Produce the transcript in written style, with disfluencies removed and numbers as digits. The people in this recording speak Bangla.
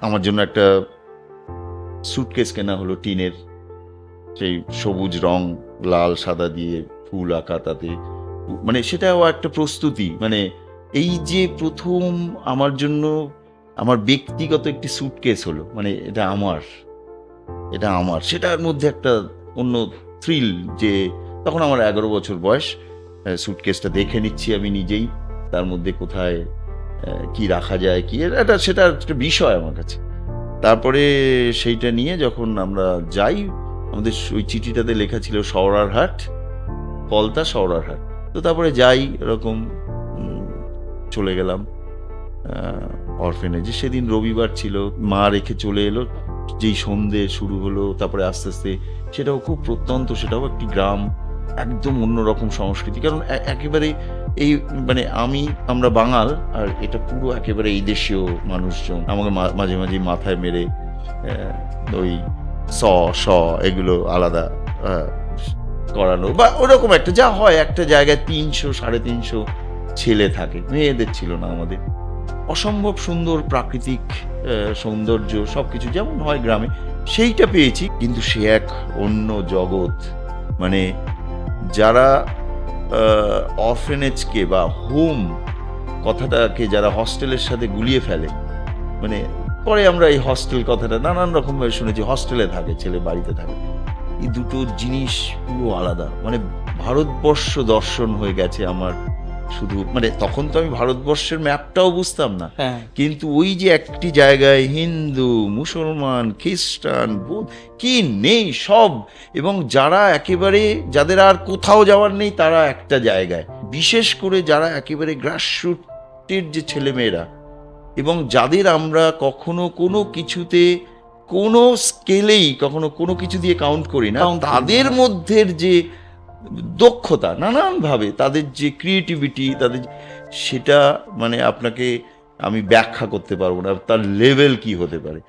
আমার জন্য একটা স্যুটকেস কেনা হলো টিনের, সেই সবুজ রং লাল সাদা দিয়ে ফুল আঁকা, তাতে মানে সেটাও একটা প্রস্তুতি। মানে এই যে প্রথম আমার জন্য আমার ব্যক্তিগত একটি স্যুটকেস হলো, মানে এটা আমার, সেটার মধ্যে একটা অন্য থ্রিল। যে তখন আমার 11 বছর বয়স, স্যুটকেসটা দেখে নিচ্ছি আমি নিজেই, তার মধ্যে কোথায় কি রাখা যায়, কি সেটা একটা বিষয় আমার কাছে। তারপরে সেইটা নিয়ে যখন আমরা যাই, আমাদের ওই চিঠিটাতে লেখা ছিল সওরারহাট, ফলতা সওরারহাট। তো তারপরে যাই, এরকম চলে গেলাম অরফেনেজে। সেদিন রবিবার ছিল, মা রেখে চলে এলো, যেই সন্ধে শুরু হলো, তারপরে আস্তে আস্তে সেটাও খুব প্রত্যন্ত, সেটাও একটি গ্রাম, একদম অন্যরকম সংস্কৃতি। কারণ একেবারে এই মানে আমরা বাঙাল, আর এটা পুরো একেবারে এই দেশীয় মানুষজন। আমাকে মাঝে মাঝে মাথায় মেরে ওই স এগুলো আলাদা করানো, বা ওরকম একটা যা হয় একটা জায়গায় 300-350 ছেলে থাকে, মেয়েদের ছিল না আমাদের। অসম্ভব সুন্দর প্রাকৃতিক সৌন্দর্য, সবকিছু যেমন হয় গ্রামে, সেইটা পেয়েছি। কিন্তু সে এক অন্য জগৎ। মানে যারা অরফেনেজকে বা হোম কথাটাকে যারা হস্টেলের সাথে গুলিয়ে ফেলে, মানে পরে আমরা এই হস্টেল কথাটা নানান রকম ভাবে শুনেছি, হস্টেলে থাকে ছেলে, বাড়িতে থাকে, এই দুটো জিনিস পুরো আলাদা। মানে ভারতবর্ষ দর্শন হয়ে গেছে আমার শুধু। মানে তখন তো আমি ভারতবর্ষের ম্যাপটাও বুঝতাম না, কিন্তু ওই যে একটি জায়গায় হিন্দু, মুসলমান, খ্রিস্টান, বৌদ্ধ কি নেই সব, এবং যারা একেবারে যাদের আর কোথাও যাওয়ার নেই তারা একটা জায়গায়, বিশেষ করে যারা একেবারে গ্রাসরুটের যে ছেলেমেয়েরা, এবং যাদের আমরা কখনো কোনো কিছুতে কোনো স্কেলেই কখনো কোনো কিছু দিয়ে কাউন্ট করি না, তাদের মধ্যে যে দক্ষতা, নানানভাবে তাদের যে ক্রিয়েটিভিটি, তাদের সেটা মানে আপনাকে আমি ব্যাখ্যা করতে পারবো না তার লেভেল কি হতে পারে।